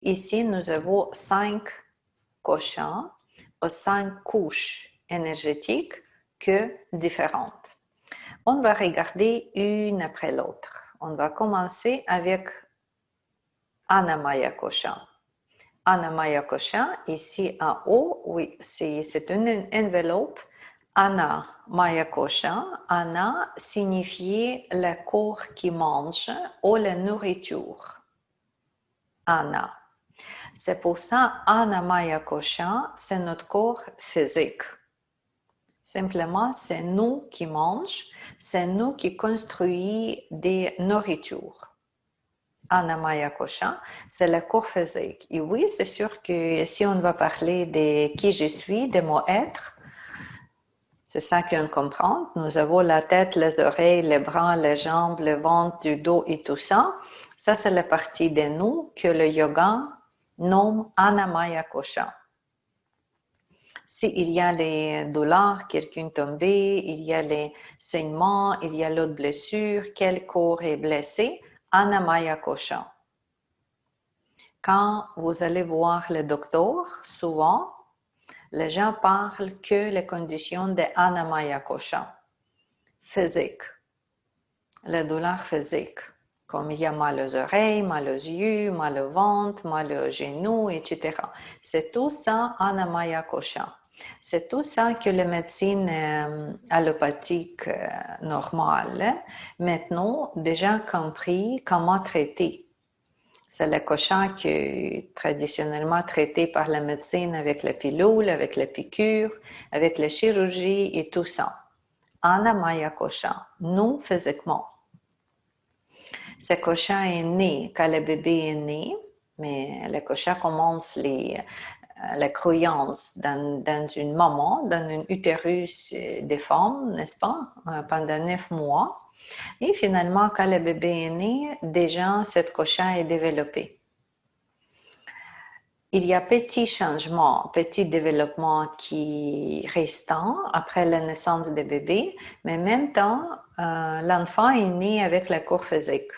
Ici, nous avons 5 cochons aux 5 couches énergétiques que différentes. On va regarder une après l'autre. On va commencer avec Annamaya Kosha. Annamaya Kosha, ici en haut, oui, c'est une enveloppe. Anna Maya Kosha, Anna signifie le corps qui mange ou la nourriture. Anna. C'est pour ça, Anna Maya Kosha, c'est notre corps physique. Simplement, c'est nous qui mangeons, c'est nous qui construisons des nourritures. Annamaya Kosha, c'est le corps physique. Et oui, c'est sûr que si on va parler de qui je suis, de mon être, c'est ça qu'on comprend. Nous avons la tête, les oreilles, les bras, les jambes, le ventre, du dos et tout ça. Ça, c'est la partie de nous que le yoga nomme Annamaya Kosha. S'il y a les douleurs, quelqu'un est tombé, il y a les saignements, il y a l'autre blessure, quel corps est blessé, Annamaya Kosha. Quand vous allez voir le docteur, souvent, les gens parlent que les conditions de Annamaya Kosha, physique, la douleur physique, comme il y a mal aux oreilles, mal aux yeux, mal au ventre, mal aux genoux, etc. C'est tout ça Annamaya Kosha. C'est tout ça que la médecine allopathique normale, maintenant, déjà compris comment traiter. C'est le cochon qui est traditionnellement traité par la médecine avec la pilule, avec la piqûre, avec la chirurgie et tout ça. Annamaya Kosha, nous physiquement. Ce cochon est né quand le bébé est né, mais le cochon commence la croyance dans une maman, dans un utérus des femmes, n'est-ce pas, pendant 9 mois. Et finalement, quand le bébé est né, déjà, cette cochon est développé. Il y a petits changements, petits développements qui restent après la naissance du bébé, mais en même temps, l'enfant est né avec le corps physique.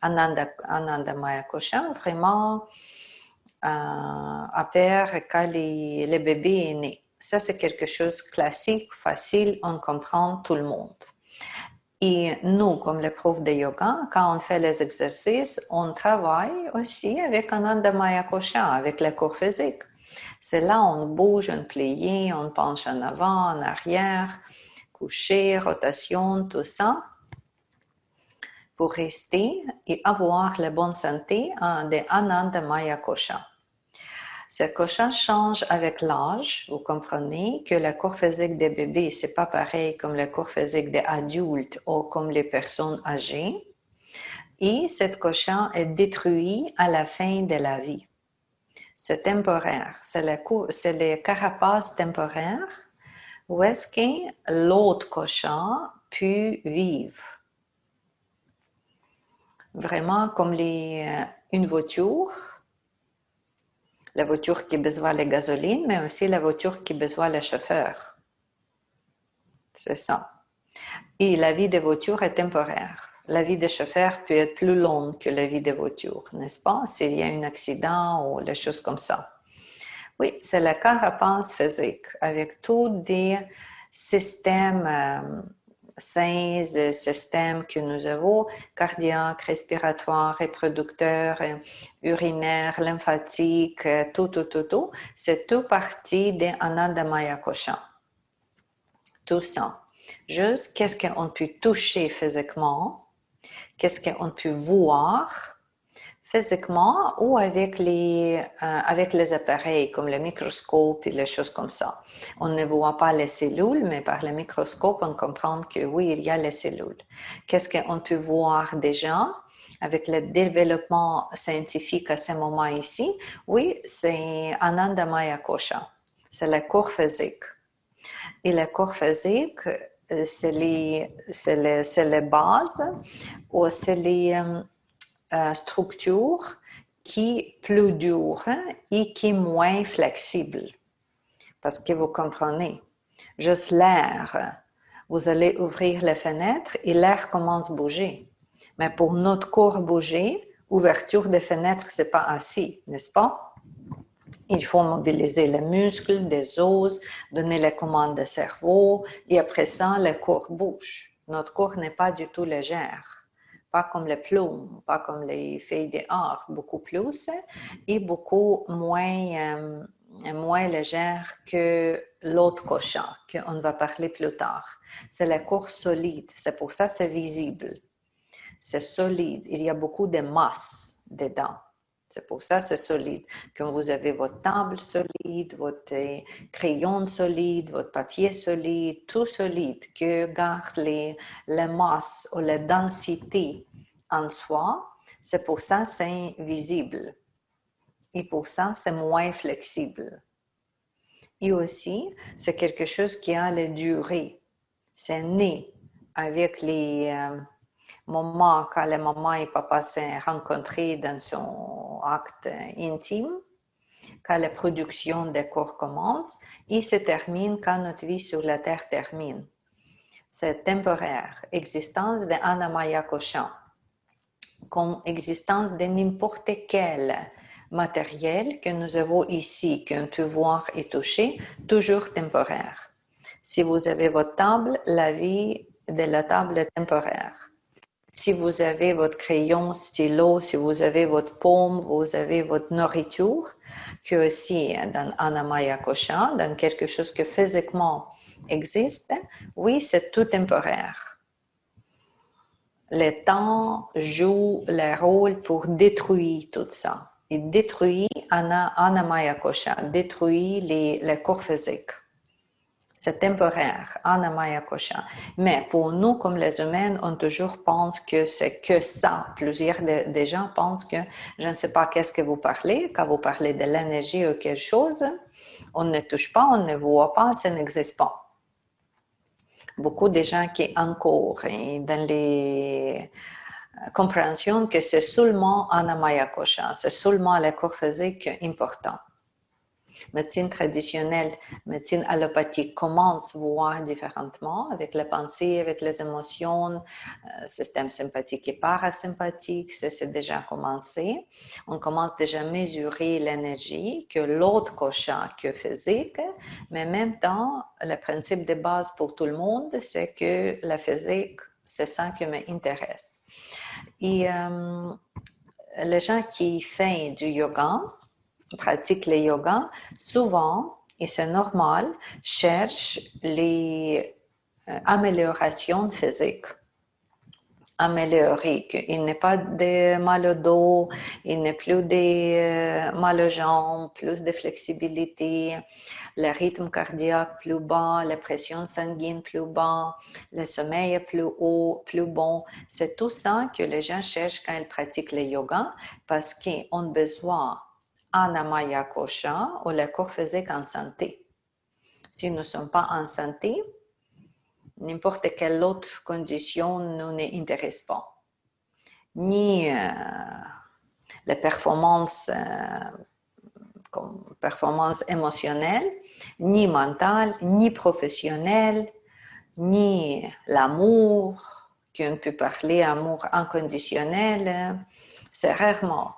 Anandamaya Kosha, vraiment, après quand le bébé est né. Ça, c'est quelque chose de classique, facile, on comprend tout le monde. Et nous, comme les profs de yoga, quand on fait les exercices, on travaille aussi avec Anandamaya Kosha, avec le corps physique. C'est là où on bouge, on plie, on penche en avant, en arrière, coucher, rotation, tout ça, pour rester et avoir la bonne santé de Anandamaya Kosha. Ce cochon change avec l'âge. Vous comprenez que le corps physique des bébés, c'est pas pareil comme le corps physique des adultes ou comme les personnes âgées. Et cette cochon est détruit à la fin de la vie. C'est temporaire. C'est le carapace temporaire où est-ce que l'autre cochon peut vivre. Vraiment comme une voiture. La voiture qui a besoin de gasoline, mais aussi la voiture qui a besoin de chauffeur. C'est ça. Et la vie de voiture est temporaire. La vie de chauffeur peut être plus longue que la vie de voiture, n'est-ce pas? S'il y a un accident ou des choses comme ça. Oui, c'est la carapace physique avec tous des systèmes sains, systèmes que nous avons, cardiaque, respiratoire, reproducteur, urinaire, lymphatique, tout. C'est tout partie de Anandamaya Kosha. Tout ça. Juste qu'est-ce qu'on peut toucher physiquement, qu'est-ce qu'on peut voir physiquement ou avec les appareils comme le microscope et les choses comme ça. On ne voit pas les cellules, mais par le microscope, on comprend que oui, il y a les cellules. Qu'est-ce qu'on peut voir déjà avec le développement scientifique à ce moment ici? Oui, c'est Anandamaya Kosha. C'est le corps physique. Et le corps physique, c'est les bases ou c'est les structures qui est plus dure et qui est moins flexible. Parce que vous comprenez, juste l'air, vous allez ouvrir les fenêtres et l'air commence à bouger. Mais pour notre corps bouger, Ouverture des fenêtres, c'est pas assis, n'est-ce pas? Il faut mobiliser les muscles des os, donner les commandes au cerveau, et après ça, le corps bouge. Notre corps n'est pas du tout léger, pas comme les plumes, pas comme les feuilles d'art, beaucoup plus, et beaucoup moins légère que l'autre cochon, qu'on va parler plus tard. C'est le corps solide, c'est pour ça que c'est visible. C'est solide, il y a beaucoup de masse dedans. C'est pour ça que c'est solide. Quand vous avez votre table solide, votre crayon solide, votre papier solide, tout solide, que garde les masses ou la densité en soi, c'est pour ça que c'est invisible. Et pour ça, c'est moins flexible. Et aussi, c'est quelque chose qui a la durée. C'est né avec les moments quand les mamans et papa s'est rencontrés dans son acte intime, quand la production des corps commence, et se termine quand notre vie sur la Terre termine. C'est temporaire. Existence de Annamaya Cochin, comme existence de n'importe quel matériel que nous avons ici, qu'on peut voir et toucher, toujours temporaire. Si vous avez votre table, la vie de la table est temporaire. Si vous avez votre crayon, stylo, si vous avez votre paume, vous avez votre nourriture, que aussi dans Annamaya Cochin, dans quelque chose que physiquement existe, oui, c'est tout temporaire. Le temps joue le rôle pour détruire tout ça. Il détruit Annamaya Cochin, détruit les corps physiques. C'est temporaire, Annamaya Cochin. Mais pour nous, comme les humains, on toujours pense que c'est que ça. Plusieurs des gens pensent que je ne sais pas qu'est-ce que vous parlez, quand vous parlez de l'énergie ou quelque chose, on ne touche pas, on ne voit pas, ça n'existe pas. Beaucoup de gens qui encore dans les compréhensions que c'est seulement Annamaya Cochin, c'est seulement le corps physique important. Médecine traditionnelle, médecine allopathique commence à voir différemment avec les pensées, avec les émotions, système sympathique et parasympathique, c'est déjà commencé. On commence déjà à mesurer l'énergie que l'autre cochon que physique, mais en même temps, le principe de base pour tout le monde, c'est que la physique, c'est ça qui m'intéresse. Et les gens qui font du yoga, pratiquent le yoga, souvent, et c'est normal, cherchent les améliorations physiques. Améliorer, qu'il n'est pas de mal au dos, il n'est plus de mal aux jambes, plus de flexibilité, le rythme cardiaque plus bas, la pression sanguine plus bas, le sommeil plus haut, plus bon. C'est tout ça que les gens cherchent quand ils pratiquent le yoga parce qu'ils ont besoin Annamaya Cochin ou le corps physique en santé. Si nous ne sommes pas en santé, n'importe quelle autre condition nous n'intéresse pas. Ni les performances, comme performance émotionnelle, ni mentale, ni professionnelle, ni l'amour, qu'on peut parler amour inconditionnel. C'est rarement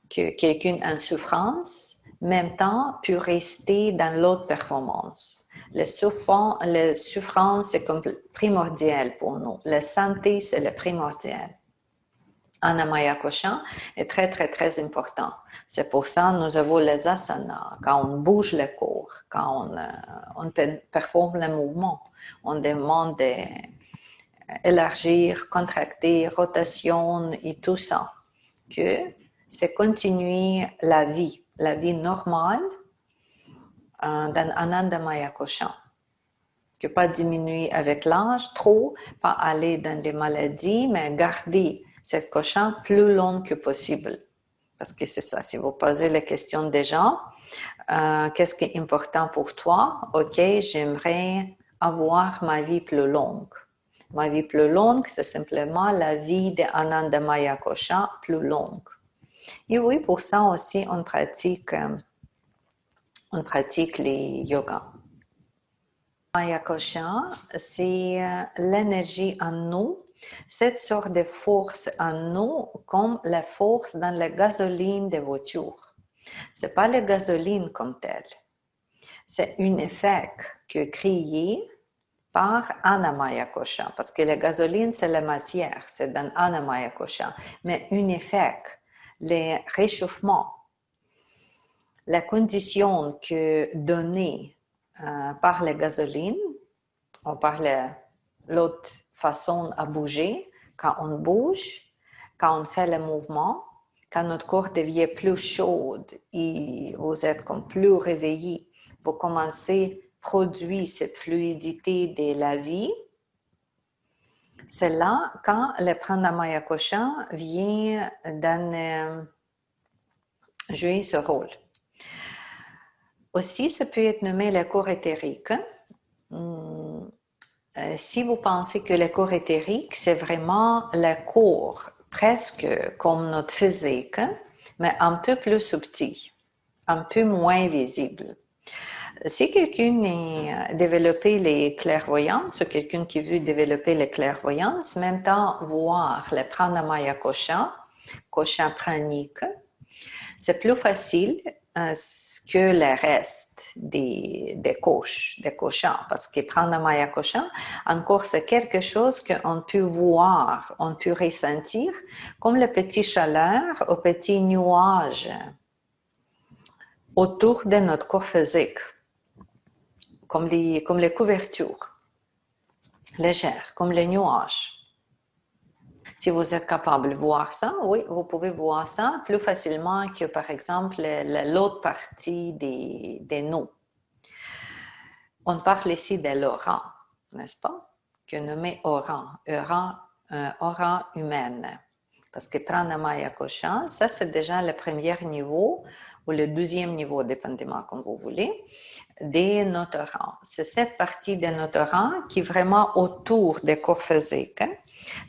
que quelqu'un en souffrance, en même temps, peut rester dans l'autre performance. La souffrance, c'est primordial pour nous. La santé, c'est le primordial. Annamaya Cochin est très, très, très important. C'est pour ça que nous avons les asanas, quand on bouge le corps, quand on performe le mouvement. On demande d'élargir, contracter, rotation et tout ça. Que c'est continuer la vie normale dans Annamaya Cochin. Que pas diminuer avec l'âge trop, pas aller dans des maladies, mais garder cette cochon plus longue que possible. Parce que c'est ça, si vous posez la question des gens, qu'est-ce qui est important pour toi? Ok, j'aimerais avoir ma vie plus longue. Ma vie plus longue, c'est simplement la vie de Annamaya Cochin plus longue. Et oui, pour ça aussi, on pratique les yogas. Annamaya Cochin, c'est l'énergie en nous Cette sorte de force en nous comme la force dans la gasoline des voitures. Ce n'est pas la gasoline comme telle. C'est un effet qui est créé par Annamaya Kosha, parce que la gasoline, c'est la matière, c'est dans Annamaya Kosha. Mais un effet, le réchauffement, la condition que donnée par la gasoline, ou par l'autre façon à bouger, quand on bouge, quand on fait le mouvement, quand notre corps devient plus chaud et vous êtes comme plus réveillé, vous commencez à produire cette fluidité de la vie. C'est là quand le pranamaya kosha vient jouer ce rôle. Aussi, ça peut être nommé le corps éthérique. Si vous pensez que le corps éthérique, c'est vraiment le corps presque comme notre physique, mais un peu plus subtil, un peu moins visible. Si quelqu'un a développé les clairvoyances, ou quelqu'un qui veut développer les clairvoyances, en même temps voir le pranamaya kosha, kosha pranique, c'est plus facile que le reste des koshas, parce que pranamaya kosha, encore c'est quelque chose qu'on peut voir, on peut ressentir, comme le petit chaleur ou petit nuage autour de notre corps physique, comme les couvertures légères, comme les nuages. Si vous êtes capable de voir ça, oui, vous pouvez voir ça plus facilement que, par exemple, l'autre partie des nous. On parle ici de l'aura, n'est-ce pas? Que nommé aura, aura humaine. Parce que pranamaya kosha, ça c'est déjà le premier niveau ou le deuxième niveau, dépendamment comme vous voulez, de notre rang. C'est cette partie de notre rang qui est vraiment autour des corps physiques.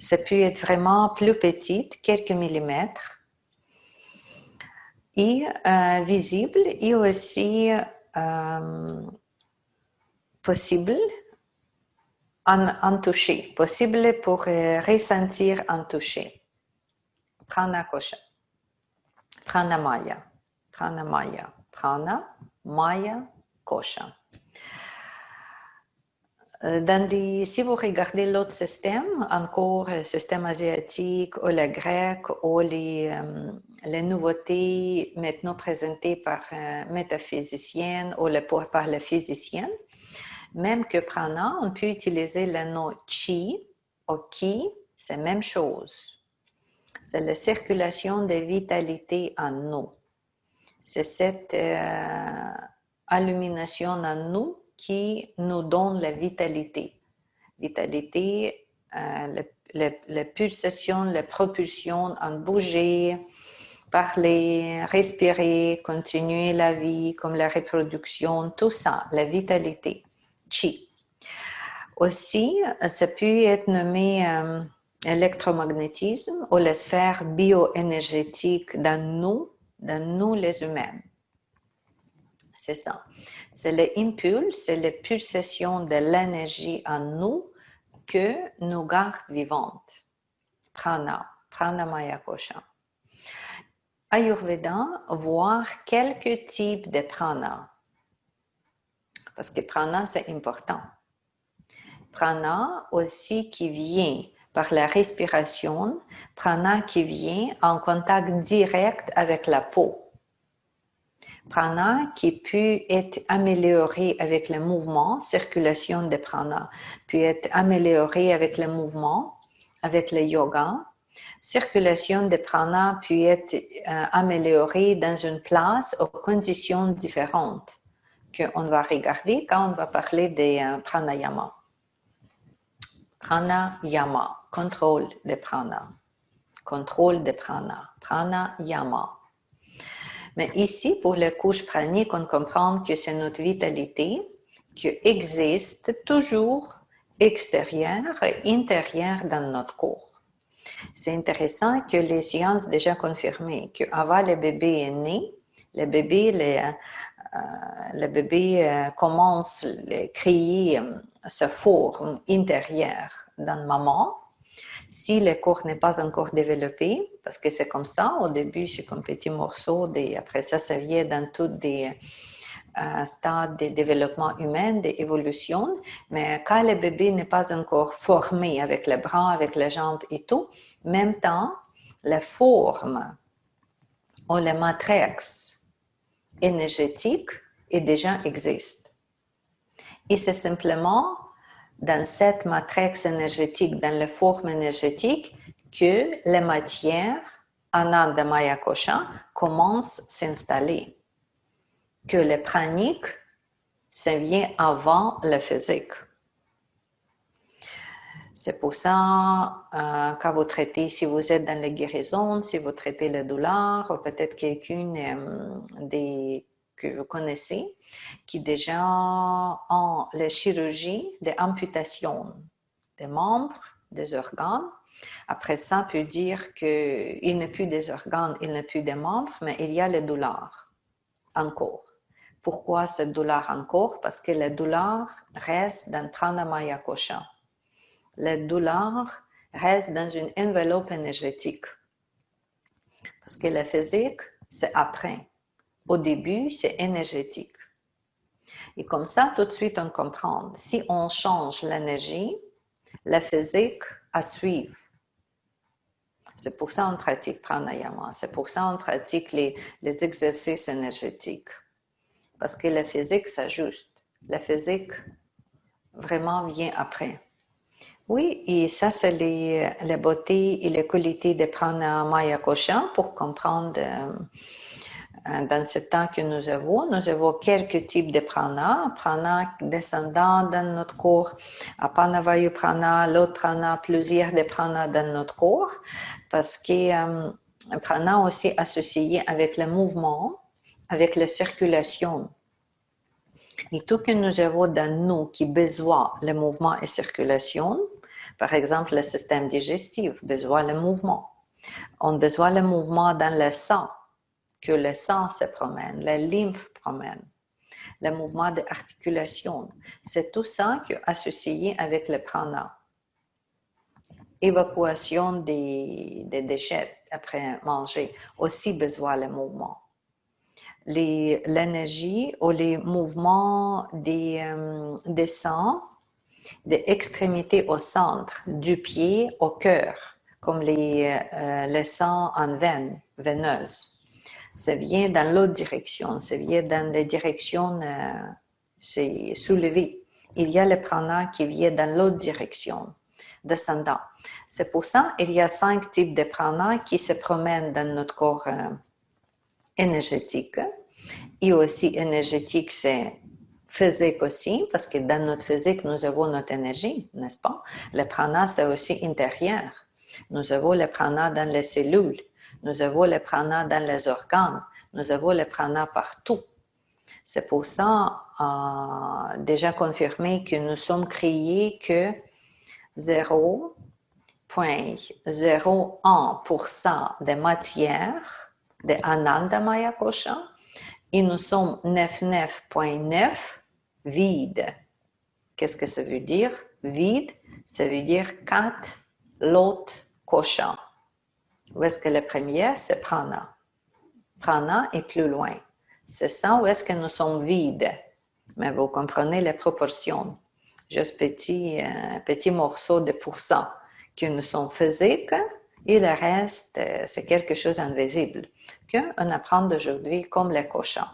Ça peut être vraiment plus petite, quelques millimètres, et visible, et aussi possible en toucher, possible pour ressentir en toucher. Prana kosha, pranamaya, pranamaya, prana, maya, kosha. Si vous regardez l'autre système, encore le système asiatique ou le grec ou les nouveautés maintenant présentées par métaphysiciennes ou par les physiciennes, même que prana, on peut utiliser le nom chi ou ki, c'est la même chose. C'est la circulation de vitalité en nous. C'est cette illumination en nous qui nous donne la vitalité. Vitalité, la pulsation, la propulsion en bouger, parler, respirer, continuer la vie, comme la reproduction, tout ça, la vitalité, chi. Aussi, ça peut être nommé électromagnétisme ou la sphère bioénergétique dans nous les humains. C'est ça. C'est l'impulse, c'est la pulsation de l'énergie en nous que nous garde vivantes. Prana, pranamaya kosha. Ayurveda, voir quelques types de prana. Parce que prana, c'est important. Prana aussi qui vient par la respiration, prana qui vient en contact direct avec la peau. Prana qui peut être amélioré avec le mouvement, circulation de prana, peut être amélioré avec le mouvement, avec le yoga. Circulation de prana peut être améliorée dans une place aux conditions différentes qu'on va regarder quand on va parler de pranayama. Pranayama, contrôle de prana. Contrôle de prana, pranayama. Mais ici, pour la couche pranique, on comprend que c'est notre vitalité qui existe toujours extérieure et intérieure dans notre corps. C'est intéressant que les sciences déjà confirmé qu'avant le bébé est né, le bébé commence à créer sa forme intérieure dans maman. Si le corps n'est pas encore développé, parce que c'est comme ça, au début, c'est comme petit morceau, après ça, ça vient dans tous des stades de développement humain, d'évolution, mais quand le bébé n'est pas encore formé avec les bras, avec les jambes et tout, en même temps, la forme ou la matrice énergétique déjà existe. Et c'est simplement dans cette matrice énergétique, dans la forme énergétique, que la matière, Ananda Maya Kosha, commence à s'installer. Que le pranique, ça vient avant le physique. C'est pour ça, quand vous traitez, si vous êtes dans la guérison, si vous traitez la douleur, ou peut-être quelqu'un que vous connaissez, qui déjà ont la chirurgie d'amputation des membres, des organes. Après ça, on peut dire qu'il n'y a plus des organes, il n'y a plus des membres, mais il y a les douleurs encore. Pourquoi cette douleur encore? Parce que la douleur reste dans Pranamaya Kosha. La douleur reste dans une enveloppe énergétique. Parce que la physique, c'est après. Au début, c'est énergétique. Et comme ça, tout de suite, on comprend. Si on change l'énergie, la physique à suivre. C'est pour ça qu'on pratique pranayama. C'est pour ça qu'on pratique les exercices énergétiques. Parce que la physique s'ajuste. La physique vraiment vient après. Oui, et ça, c'est la beauté et les qualités de pranayama kosha pour comprendre dans ce temps que nous avons quelques types de prana, prana descendant dans notre corps, apanavayu prana, l'autre prana, plusieurs de prana dans notre corps, parce que prana aussi associé avec le mouvement, avec la circulation. Et tout que nous avons dans nous qui besoin le mouvement et circulation, par exemple le système digestif, besoin le mouvement. On a besoin le mouvement dans le sang, que le sang se promène, la lymphe promène, le mouvement d'articulation. C'est tout ça qui est associé avec le prana. Évacuation des déchets après manger, aussi besoin le mouvement. L'énergie ou les mouvements des sangs, des extrémités au centre, du pied au cœur, comme le sang en veine, veineuse. Ça vient dans l'autre direction, ça vient dans la direction, c'est soulevé. Il y a le prana qui vient dans l'autre direction, descendant. C'est pour ça qu'il y a 5 types de prana qui se promènent dans notre corps énergétique. Et aussi énergétique, c'est physique aussi, parce que dans notre physique, nous avons notre énergie, n'est-ce pas? Le prana, c'est aussi intérieur. Nous avons le prana dans les cellules. Nous avons le prana dans les organes. Nous avons le prana partout. C'est pour ça, déjà confirmé que nous sommes créés que 0,01% de matière de Ananda Maya Kosha et nous sommes 99,9 vide. Qu'est-ce que ça veut dire? Vide, ça veut dire 4 l'autre Kosha. Où est-ce que le premier, c'est prana. Prana est plus loin. C'est ça où est-ce que nous sommes vides. Mais vous comprenez les proportions. Juste petit morceau de pourcent que nous sommes physiques et le reste, c'est quelque chose d'invisible qu'on apprend aujourd'hui comme les cochons.